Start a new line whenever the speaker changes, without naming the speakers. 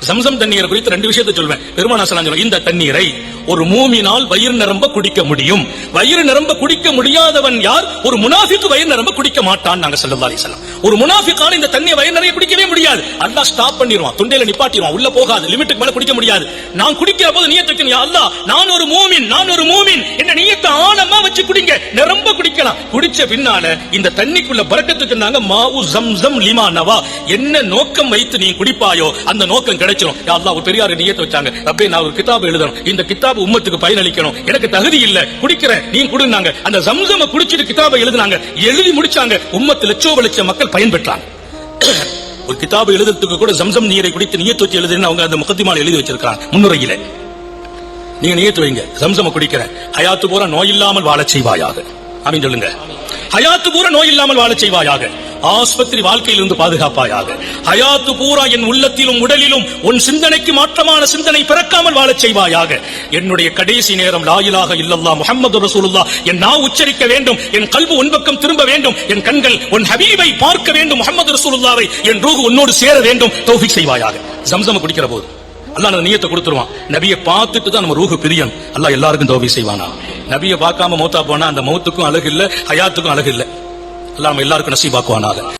சம்சம் தண்ணீரை குறித்து ரெண்டு விஷயத்தை சொல்வேன். பெருமானா ஸல்லல்லாஹு அலைஹி வஸல்லம் இந்த தண்ணீரை ஒரு மூமினால் வயிறு நிரம்ப குடிக்க முடியும். வயிறு நிரம்ப குடிக்க முடியாதவன் யார்? ஒரு முனாஃபிக் வயிறு நிரம்ப குடிக்க மாட்டான். நாங்க ஸல்லல்லாஹு அலைஹி வஸல்லம் ஒரு முனாஃபிக்கான இந்த தண்ணியை வயிறு நிறைய குடிக்கவே முடியாது. அல்லாஹ் ஸ்டாப் பண்ணிடுவான், தொண்டையில நிப்பாட்டிடுவான், உள்ள போகாது, லிமிட்டுக்கு மேல குடிக்க முடியாது. நான் குடிக்கிற போது நியத் வைக்கணும், யா அல்லாஹ் நான் ஒரு மூமின் என்ன நியத்தை ஆழமா வச்சு குடிங்க, நிரம்ப குடிக்கலாம். குடிச்ச பின்னால இந்த தண்ணிக்குள்ள பரக்கத்துக்கு நாங்க மாஉ ஸம்ஸம் லிமா நவா, என்ன நோக்கம் வைத்து நீ குடிப்பாயோ அந்த நோக்கம் கிடைச்சிரும். யா அல்லாஹ் ஒரு பெரியார் நியத் வச்சாங்க, ரப்பே நான் ஒரு கிதாப் எழுதணும், இந்த கிதாப் உம்மத்துக்கு பயனளிக்கணும், எனக்கு தகுதி இல்ல குடிக்கிறேன், நீ குடுனாங்க. அந்த ஸம்ஸம குடிச்சிட்டு கிதாபை எழுதினாங்க, எழுதி முடிச்சாங்க, உம்மத்து லட்சோப மக்கள் பயன் பெற்றாங்க. ஒரு கிதாபு எழுதுறதுக்கு கூட ஸம்ஸம் நீரை குடித்து நியத் வச்சு எழுதுன்னு அவங்க அந்த முகத்திமால எழுதி வச்சிருக்காங்க முன்னுரையில. நீங்க நியத் வைங்க, ஸம்ஸம குடிக்கிறேன், ஹயாத்து பூரா நோய் இல்லாமல் வாழச் செய்வாயாக. ஆமீன் சொல்லுங்க. ஹயாத்து பூரா நோய் இல்லாமல் வாழச் செய்வாயாக, ஆஸ்பத்திரி வாழ்க்கையிலிருந்து பாதுகாப்பாயாக, ஹயாத்து பூரா என் உள்ளத்திலும் உடலிலும் உன் சிந்தனைக்கு மாற்றமான சிந்தனை பிறக்காமல் வாழச் செய்வாயாக. என்னுடைய கடைசி நேரம் லா இலாஹ இல்லல்லாஹ் முஹம்மது ரசூலுல்லாஹ் என் நாவு உச்சரிக்க வேண்டும், என் கல்பு உன் பக்கம் திரும்ப வேண்டும், என் கண்கள் உன் ஹபீபை பார்க்க வேண்டும், முஹம்மது ரசூலுல்லாஹ்வை, என் ரூஹ் உன்னோடு சேர வேண்டும், தௌஃபீக் செய்வாயாக. ஸம்ஸம் குடிக்கிற போது அல்லாஹ் அந்த நியத்தை கொடுத்துருவான். நபியை பார்த்துட்டு தான் நம்ம ரூஹ் பிரியம். அல்லாஹ் எல்லாருக்கும் தௌஃபீக் செய்வானா. நபியை பார்க்காம மௌத்தா போனா அந்த மௌத்துக்கும் அழகு இல்ல, ஹயாத்துக்கும் அழகு இல்ல. அல்லாஹ் நம்ம எல்லாருக்கும் நசீபாக்குவானாக.